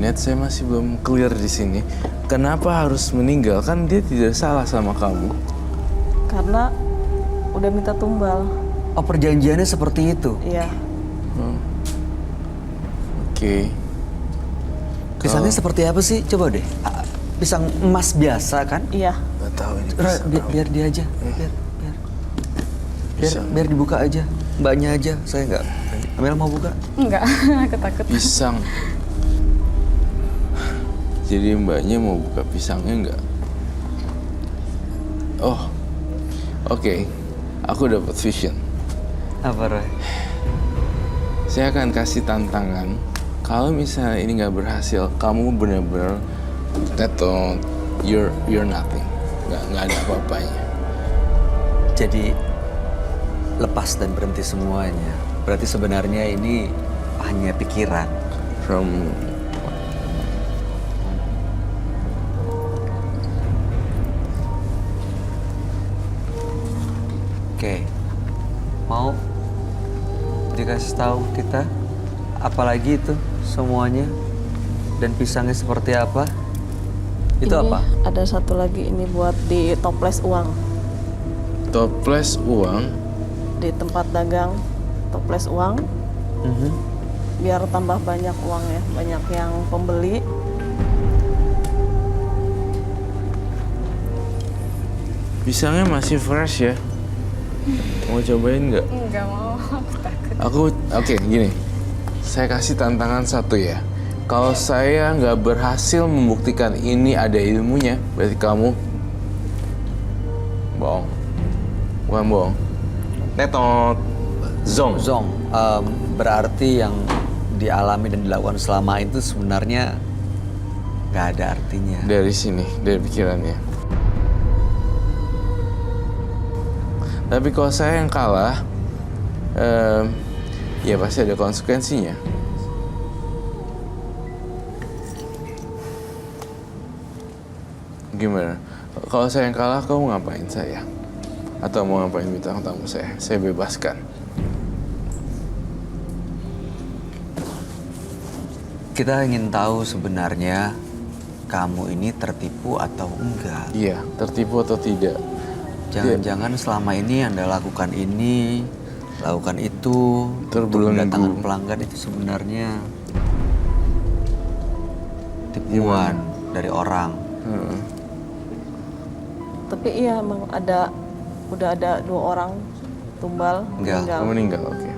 minute, saya masih belum clear di sini. Kenapa harus meninggal? Kan dia tidak salah sama kamu. Karena udah minta tumbal. Oh, perjanjiannya seperti itu? Iya. Oke. Pisangnya seperti apa sih? Coba deh. Pisang emas biasa kan? Iya. Gak tahu ini Ra, pisang apa. biar dia aja. Biar dibuka aja. Mbaknya aja, saya nggak. Amel mau buka? Enggak, aku takut. Pisang. Jadi mbaknya mau buka pisangnya enggak? Oh, oke. Aku dapat vision. Apa, Roy? Saya akan kasih tantangan. Kalau misalnya ini nggak berhasil, kamu benar-benar tetot, you're nothing. Nggak ada apa-apanya. Jadi lepas dan berhenti semuanya. Berarti sebenarnya ini hanya pikiran. From Oke. Mau dikasih tahu kita apalagi itu semuanya dan pisangnya seperti apa? Itu Ini apa? ada satu lagi ini buat di toples uang. toples uang. Di tempat dagang toples uang. Biar tambah banyak uangnya. Banyak yang pembeli. Pisangnya masih fresh ya. Mau cobain nggak? Enggak mau, aku takut. Oke, gini. Saya kasih tantangan satu ya. Kalau saya nggak berhasil membuktikan ini ada ilmunya, berarti kamu bohong. Bukan bohong. Tetot. Zong. Zong, berarti yang dialami dan dilakukan selama itu sebenarnya nggak ada artinya. Dari sini, dari pikirannya. Tapi kalau saya yang kalah, ya pasti ada konsekuensinya. Gimana? Kalau saya yang kalah, kamu ngapain saya? Atau mau ngapain bintang tamu saya? Saya bebaskan. Kita ingin tahu sebenarnya kamu ini tertipu atau enggak. Iya, tertipu atau tidak? Jangan-jangan selama ini Anda lakukan ini, lakukan itu, untuk Terbelenggu. mendatangkan pelanggan itu sebenarnya tipuan dari orang. Tapi iya emang udah ada 2 orang tumbal Enggak. meninggal. Kamu meninggal, oke.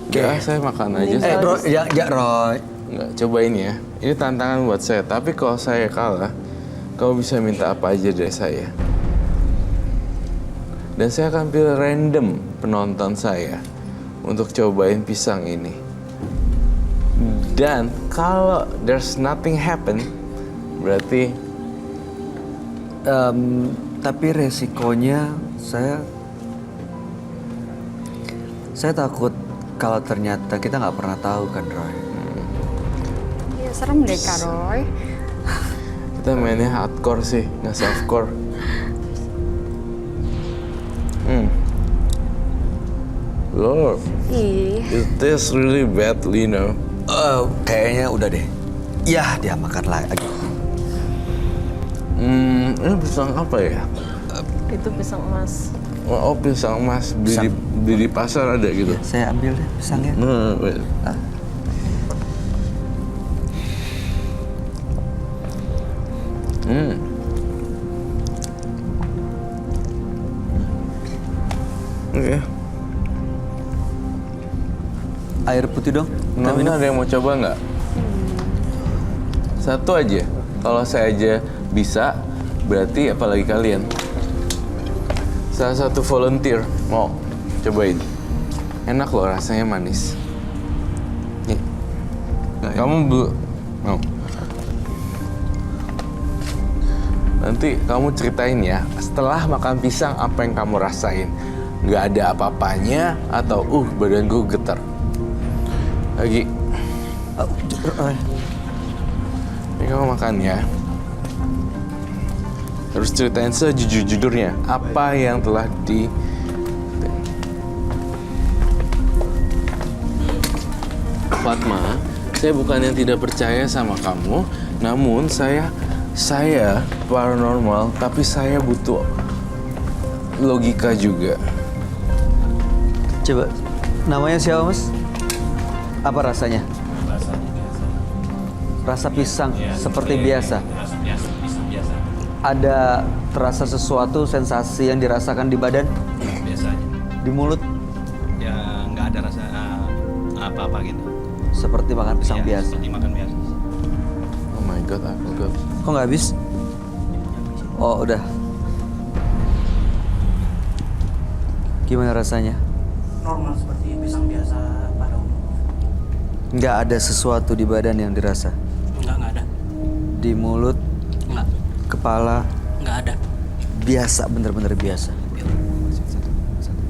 Oke. Ya, saya makan aja. Meninggal. Roy, ya Roy. Nggak, cobain ya. Ini tantangan buat saya. Tapi kalau saya kalah, kamu bisa minta apa aja dari saya. Dan saya akan pilih random penonton saya untuk cobain pisang ini. Dan kalau there's nothing happen, berarti Tapi resikonya saya takut kalau ternyata kita nggak pernah tahu kan, Roy. Iya, serem deh, Kak Roy. kita mainnya hardcore sih, nggak softcore. Lord, Ih, it tastes really bad, Lino. Kayaknya udah deh. Ya, dia makan lagi. Ini pisang apa ya? Itu pisang emas. Oh, pisang emas beli di pasar ada gitu. Saya ambil deh pisangnya. Wait. Oke. Air putih dong. Kita Nona minum. ada yang mau coba nggak? Satu aja. Kalau saya aja bisa, berarti apalagi kalian. Salah satu volunteer mau cobain. Enak loh, rasanya manis. Nih. Kamu mau. Nanti kamu ceritain ya, setelah makan pisang apa yang kamu rasain. Nggak ada apa-apanya atau badan gue getar. Lagi. Ini kamu makan ya. Terus ceritain sejujur-jujurnya apa yang telah Fatma, saya bukan yang tidak percaya sama kamu, namun saya paranormal, tapi saya butuh logika juga. Coba, namanya siapa Mas? Apa rasanya? Rasa pisang seperti biasa. Ada terasa sesuatu sensasi yang dirasakan di badan, Biasanya di mulut, ya nggak ada rasa apa-apa gitu. seperti makan pisang Iya, biasa. seperti makan biasa. Oh my god, I forgot. Kok nggak habis? Oh udah. Gimana rasanya? Normal seperti pisang biasa pada umumnya. Nggak ada sesuatu di badan yang dirasa. Nggak ada. Di mulut, Nggak, kepala, nggak ada. biasa, bener-bener biasa.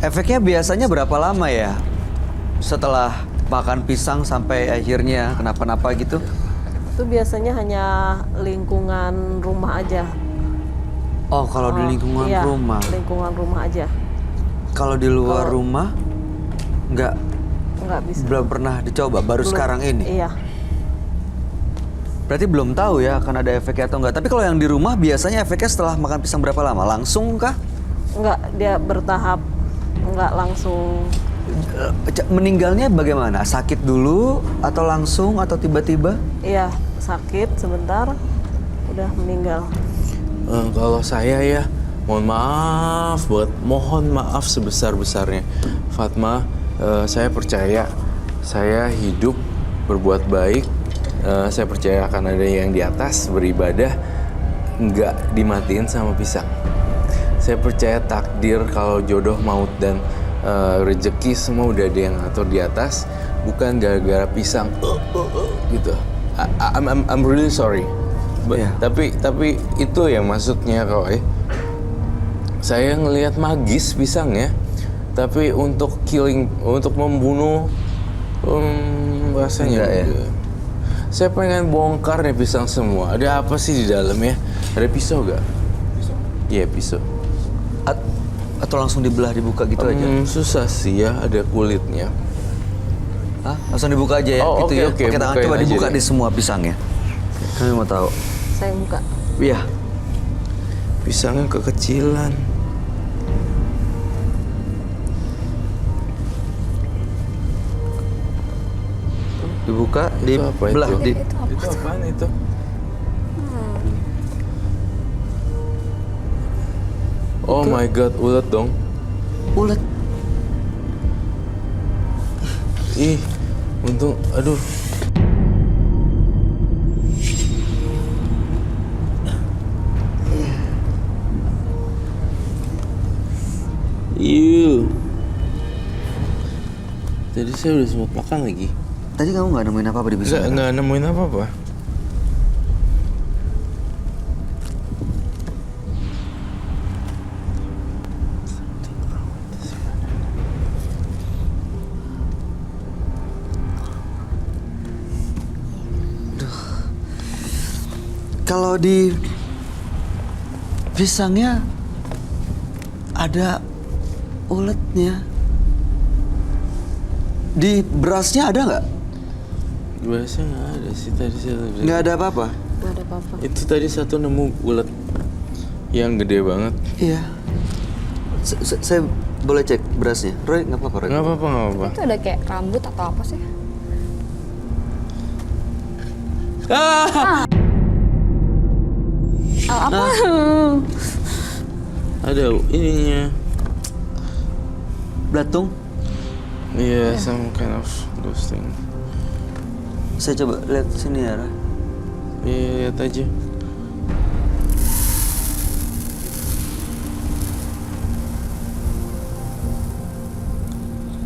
Efeknya biasanya berapa lama ya? Setelah makan pisang sampai akhirnya kenapa-napa gitu? Itu biasanya hanya lingkungan rumah aja. Oh, kalau di lingkungan Iya, rumah. lingkungan rumah aja. Kalau di luar Kalau- rumah, nggak Nggak bisa. belum pernah dicoba, baru Belum. sekarang ini. Iya. Berarti belum tahu ya akan ada efeknya atau enggak. Tapi kalau yang di rumah biasanya efeknya setelah makan pisang berapa lama? Langsung kah? Nggak, dia bertahap. Nggak langsung. Meninggalnya bagaimana? Sakit dulu atau langsung atau tiba-tiba? Iya, sakit sebentar. Udah meninggal. Kalau saya ya, mohon maaf sebesar-besarnya. Fatma, saya percaya, saya hidup berbuat baik. Saya percaya akan ada yang di atas beribadah, nggak dimatiin sama pisang. Saya percaya takdir kalau jodoh, maut, dan rezeki semua udah ada yang ngatur di atas, bukan gara-gara pisang gitu. I'm really sorry. Iya. Tapi itu yang maksudnya Roy. Saya ngelihat magis pisangnya, tapi untuk membunuh rasanya Enggak ya? enggak. Saya pengen bongkar nih pisang semua. Ada apa sih di dalamnya? Ada pisau gak? Iya, pisau. Atau langsung dibelah dibuka gitu aja? Susah sih ya, ada kulitnya. Hah? Langsung dibuka aja ya? Oh, gitu oke, ya? oke, Pakai tangan bukain coba aja dibuka deh. di semua pisangnya. Kami mau tahu. Saya buka. Iya. Pisangnya kekecilan. Dibuka, Itu apa dibelah. itu? Di, Itu apaan itu? Oh my god, ulet dong. ulet. Ih, untung, aduh. Iu. Tadi saya udah sempat makan lagi. Tadi kamu nggak nemuin apa-apa di pisang? Nggak nemuin apa-apa. Kalau di pisangnya ada uletnya. Di berasnya ada nggak? Biasanya nggak ada sih tadi saya. Nggak ada apa-apa. Nggak ada apa-apa. Itu tadi satu nemu ulet yang gede banget. Iya. Saya boleh cek berasnya. Roy, nggak apa-apa, Roy. Nggak apa-apa, nggak apa-apa. Itu ada kayak rambut atau apa sih? Apa? Ada ininya. Belatung. Iya, some kind of those thing. Saya coba lihat sini ya, Roy. Iya, lihat aja.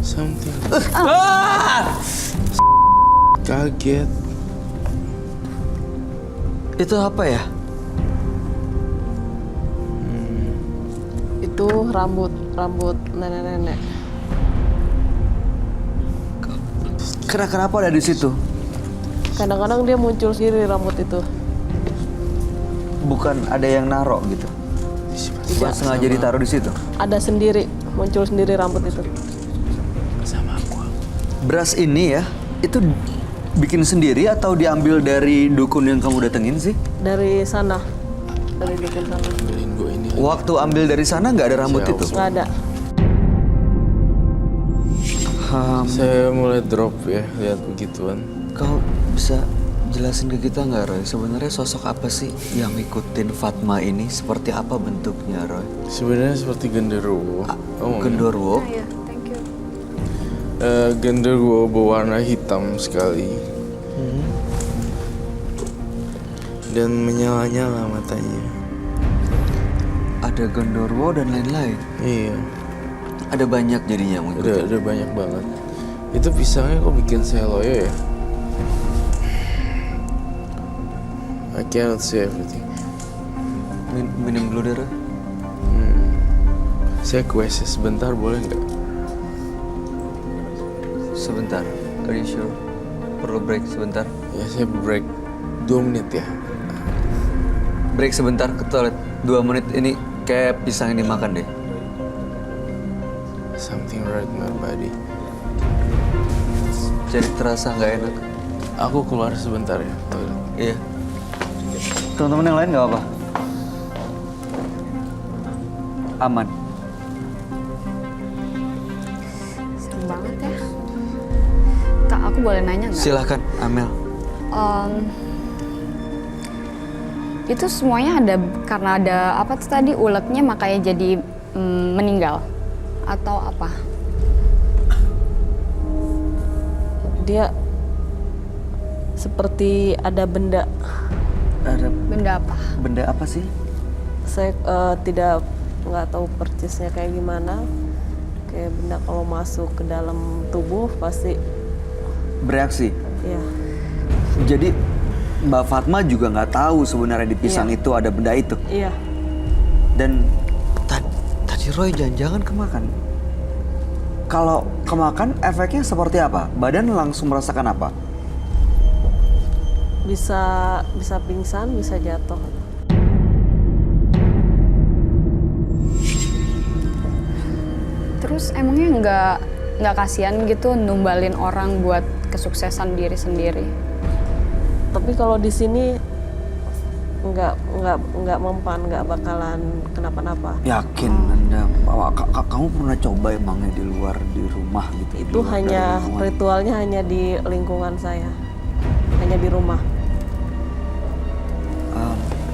Something. Kaget. Itu apa ya? Itu rambut nenek-nenek. Kenapa ada di situ? Kadang-kadang dia muncul sendiri rambut itu. Bukan ada yang narok gitu. Bukan sengaja ditaruh di situ. Ada sendiri, muncul sendiri rambut itu. Sama aku. Beras ini ya, itu bikin sendiri atau diambil dari dukun yang kamu datengin sih? Dari sana, dari dukun sana. Ambilin gue ini. Waktu ambil dari sana nggak ada rambut Siap. itu? Nggak ada. Saya mulai drop ya lihat begituan. Kau bisa jelasin ke kita nggak, Roy? Sebenarnya sosok apa sih yang ngikutin Fatma ini? Seperti apa bentuknya, Roy? Sebenarnya seperti genderuwo. Genderuwo? Iya, thank you. Genderuwo berwarna hitam sekali. Dan menyala-nyala matanya. Ada genderuwo dan lain-lain. Iya, Ada banyak jadinya yang ngikutin. udah banyak banget. Itu pisangnya kok bikin saya loyo ya? I cannot see everything. Minum dulu deh, Roy. Saya ke WC sebentar boleh nggak? Sebentar. Are you sure? Perlu break sebentar? Ya saya break 2 menit ya. Break sebentar ke toilet. 2 menit ini kayak pisang yang dimakan deh. Something right in my body. Jadi terasa nggak enak. Aku keluar sebentar ya toilet. Iya. Teman-teman yang lain nggak apa? Aman. Serem banget ya. Kak, aku boleh nanya nggak? Silahkan, Amel. Itu semuanya ada karena ada apa tuh tadi uletnya makanya jadi meninggal atau apa? Dia seperti ada benda. Ada Benda apa? benda apa sih? Saya nggak tahu persisnya kayak gimana. Kayak benda kalau masuk ke dalam tubuh pasti Bereaksi. ya. Jadi Mbak Fatma juga nggak tahu sebenarnya di pisang Iya. itu ada benda itu. Iya. Dan tadi Roy jangan-jangan kemakan. Kalau kemakan efeknya seperti apa? Badan langsung merasakan apa? Bisa pingsan, bisa jatuh. Terus emangnya nggak kasihan gitu numbalin orang buat kesuksesan diri sendiri? Tapi kalau di sini nggak mempan, nggak bakalan kenapa-napa. Yakin Anda? Kamu pernah coba emangnya di luar di rumah gitu? Di Itu luar hanya dari lingkungan? ritualnya hanya di lingkungan saya, hanya di rumah.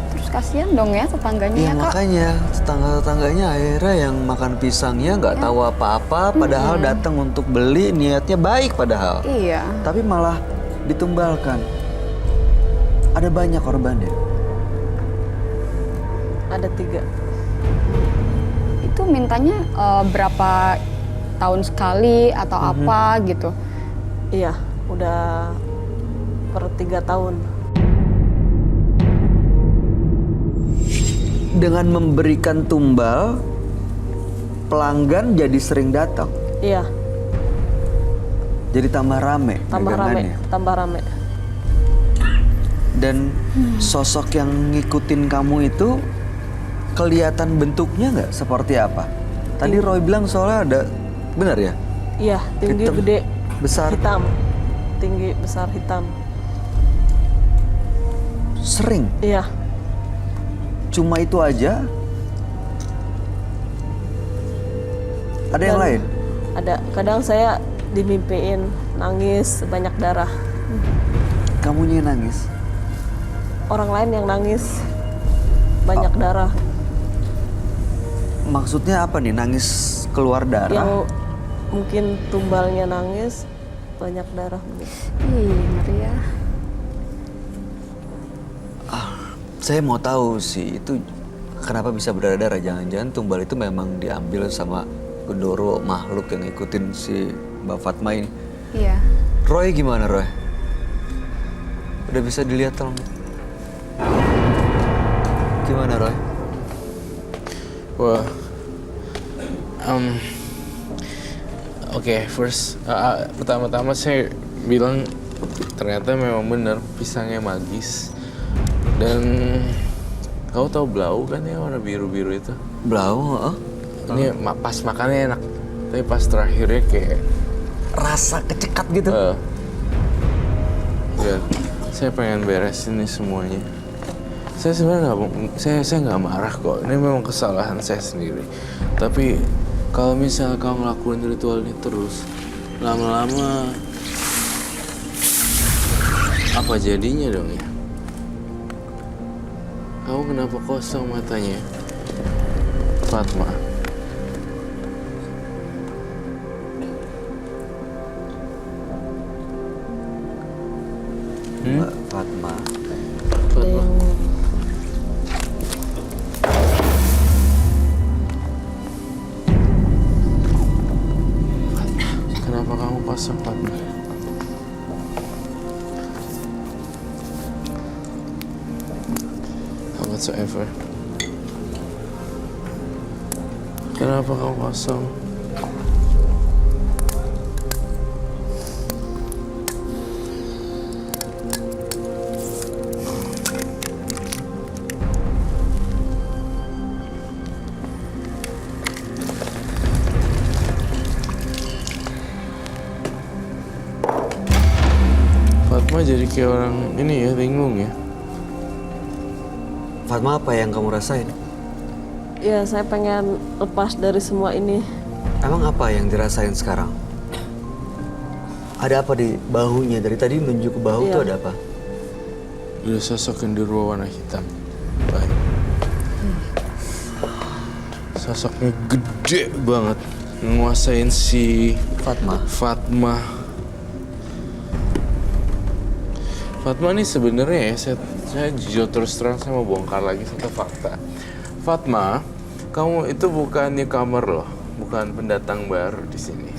Terus kasihan dong ya tetangganya Iya ya Kak? makanya tetangga-tetangganya akhirnya yang makan pisangnya nggak tahu apa-apa, padahal datang untuk beli niatnya baik padahal, Iya. tapi malah ditumbalkan. Ada banyak korbannya. Ada 3. Itu mintanya berapa tahun sekali atau apa gitu? Iya, udah per 3 tahun. Dengan memberikan tumbal, pelanggan jadi sering datang, Iya, jadi tambah rame tambah rame, dagangannya. tambah rame. Dan sosok yang ngikutin kamu itu kelihatan bentuknya nggak seperti apa? Tadi Roy bilang soalnya ada, benar ya? Iya, tinggi, Hitam, gede, besar. hitam. Tinggi, besar, hitam. Sering. Iya, Cuma itu aja? Ada yang Dan lain? ada. Kadang saya dimimpiin nangis banyak darah. Kamunya yang nangis? Orang lain yang nangis banyak darah. Maksudnya apa nih? Nangis keluar darah? Yang mungkin tumbalnya nangis banyak darah. Ih, ngeri ya. Saya mau tahu sih, itu kenapa bisa berdarah-darah? Jangan-jangan tumbal itu memang diambil sama gendoro makhluk yang ngikutin si Mbak Fatma ini. Iya. Roy gimana, Roy? Udah bisa dilihat tolong? Gimana, Roy? Wah, oke, first, pertama-tama saya bilang ternyata memang benar pisangnya magis. Dan kau tahu blau kan ya, warna biru-biru itu? Blau, Ini pas makannya enak, tapi pas terakhirnya kayak rasa kecekat gitu. Enggak, saya pengen beresin nih semuanya. Saya sebenarnya saya nggak marah kok. Ini memang kesalahan saya sendiri. Tapi kalau misalnya kamu ngelakuin ritual ini terus, lama-lama apa jadinya dong ya? Kamu kenapa kosong matanya, Fatma? Mbak Fatma. Ada yang Kenapa kamu kosong, Fatma? Whatsoever. Kenapa kamu kosong? Fatma jadi kayak orang ini ya, linglung ya. Fatma, apa yang kamu rasain? ya saya pengen lepas dari semua ini. Emang apa yang dirasain sekarang? Ada apa di bahunya? Dari tadi menunjuk ke bahu Iya. tuh ada apa? Udah sosok genderuwo warna hitam. Baik. Sosoknya gede banget. Nguasain si Fatma. Fatma nih sebenarnya ya, saya jujur terus terang saya mau bongkar lagi satu fakta. Fatma, kamu itu bukan newcomer loh, bukan pendatang baru di sini.